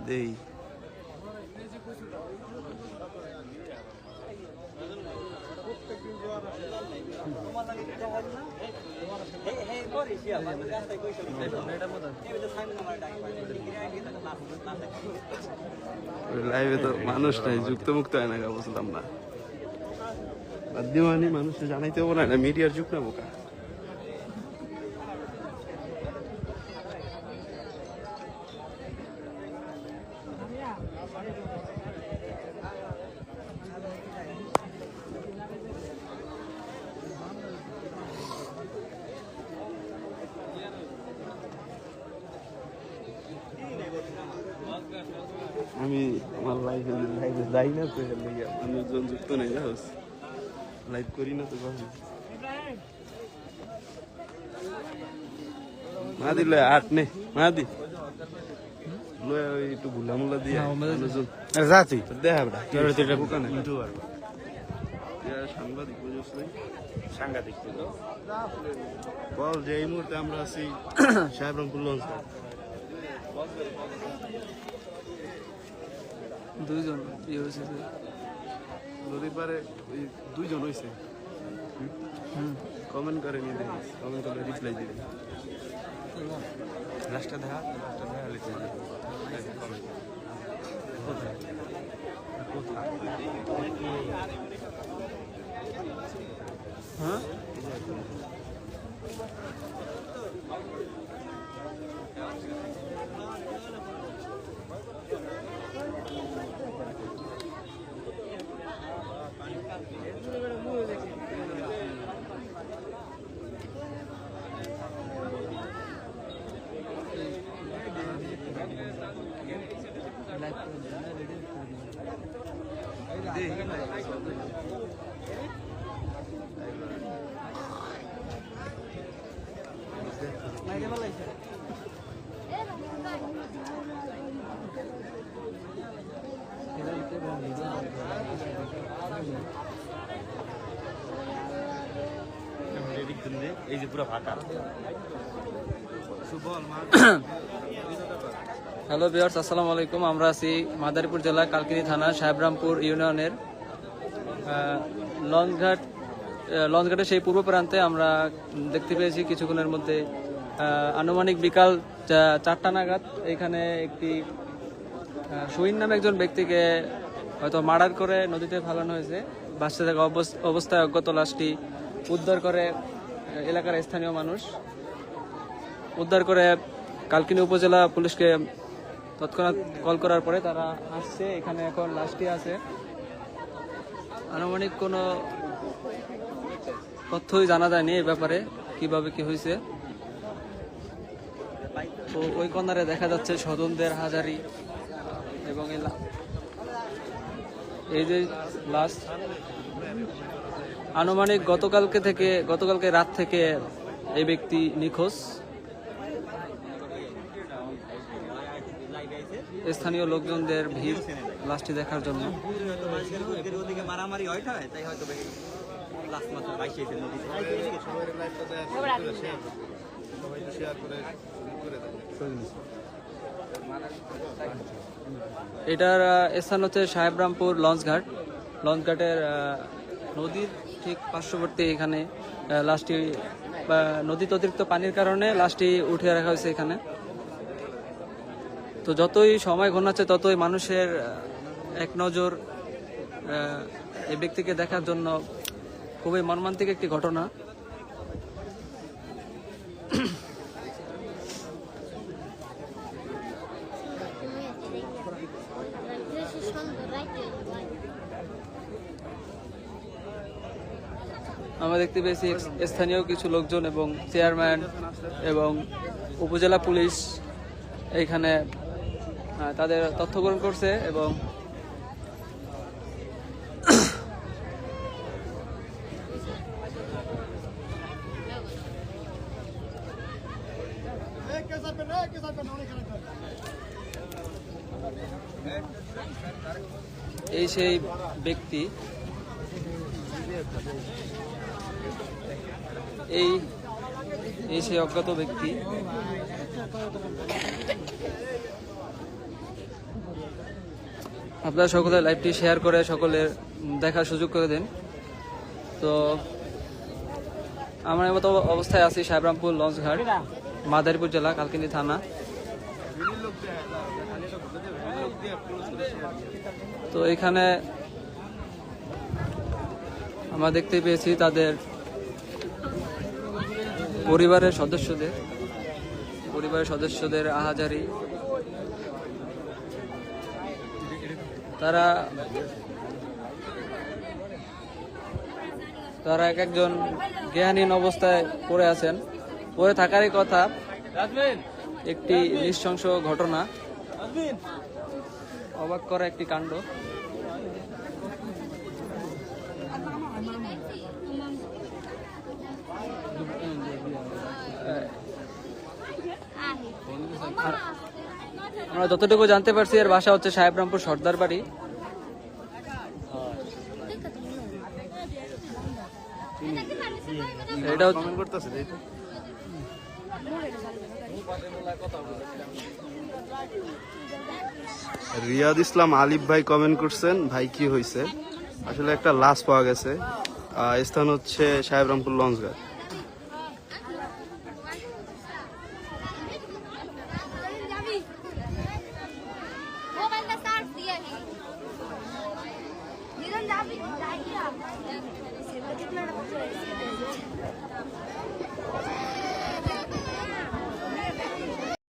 দেই লাইভে তো মানুষ নাই, যুক্ত মুক্ত হয় না, বুঝলাম না। বাদ্যমানি মানুষ জানাইতে হবো না, মিডিয়ার যুগ না বোকা। আমি আমার লাইভে যাই না তো, মানুষজন যুক্ত নেই, জানোস লাইভ করি না তো। মাদি লয় আট নে, মাদি লয় ওই একটু ভুলা মুলা দিয়ে মানুষজন যাচ্ছি দেখা ওখানে সাংবাদিক সাংঘাতিক বল যে এই মুহূর্তে আমরা আছি সাহেবরামপুর লঞ্চ ঘাট। দুইজন বিয়ে হয়েছে, নদীর পারে ওই দুইজন হয়েছে। কমেন্ট করে নিয়ে দেখি, কমেন্ট করে রিপ্লাই দিবে। লাস্টটা দেখা হ্যাঁ এই যে পুরো ফাঁকা। হ্যালো ভিউয়ার্স, আসসালামু আলাইকুম। আমরা আছি মাদারীপুর জেলা কালকিনি থানা সাহেবরামপুর ইউনিয়নের লঞ্চঘাটের সেই পূর্ব প্রান্তে আমরা দেখতে পেয়েছি কিছুক্ষণের মধ্যে আনুমানিক বিকাল 4টা নাগাদ এখানে একটি শহীদ নামে একজন ব্যক্তিকে হয়তো মার্ডার করে নদীতে ফেলানো হয়েছে। ভাসতে থাকা অবস্থায় অজ্ঞাত লাশটি উদ্ধার করে এলাকার স্থানীয় মানুষ উদ্ধার করে কালকিনি উপজেলা পুলিশকে তৎক্ষণাৎ কল করার পরে তারা আসছে। এখানে এখন লাশটি আছে। আনুমানিক কোনো তথ্যই জানা যায়নি এই ব্যাপারে, কিভাবে কি হয়েছে। তো ওই কর্নারে দেখা যাচ্ছে স্বজনদের হাজারি এবং এই যে লাশ আনুমানিক গতকালকে রাত থেকে এই ব্যক্তি নিখোঁজ। স্থানীয় লোকজনদের ভিড় লাশটি দেখার জন্য। এটার স্থান হচ্ছে সাহেবরামপুর লঞ্চঘাটের নদীর ঠিক পার্শ্ববর্তী। এখানে লাশটি নদীতে অতিরিক্ত পানির কারণে লাশটি উঠিয়ে রাখা হয়েছে এখানে। তো যতই সময় ঘনাচ্ছে ততই মানুষের এক নজর এই ব্যক্তিকে দেখার জন্য। খুবই মর্মান্তিক একটি ঘটনা। আমরা দেখতে পেয়েছি স্থানীয় কিছু লোকজন এবং চেয়ারম্যান এবং উপজেলা পুলিশ এইখানে তাদের তথ্য গ্রহণ করছে এবং এই সেই ব্যক্তি, এই সেই অজ্ঞাত ব্যক্তি। আপনারা সকলে লাইভটি শেয়ার করে সকলের দেখার সুযোগ করে দিন। তো আমরা মতো অবস্থায় আছি সাহেবরামপুর লঞ্চঘাট, মাদারীপুর জেলা, কালকিনি থানা। তো এখানে আমরা দেখতে পেয়েছি তাদের পরিবারের সদস্যদের আহাজারি। তারা এক একজন জ্ঞানহীন অবস্থায় পড়ে আছেন। পড়ে থাকারই কথা। একটি নৃশংস ঘটনা, অবাক করা একটি কাণ্ড। আমরা যতটুকু জানতে পারছি এর বাসা হচ্ছে সাহেবরামপুর সর্দার বাড়ি। এটা রিয়াদ ইসলাম আলিফ ভাই কমেন্ট করছেন, ভাই কি হয়েছে? আসলে একটা লাশ পাওয়া গেছে, স্থান হচ্ছে সাহেবরামপুর লঞ্চঘাট।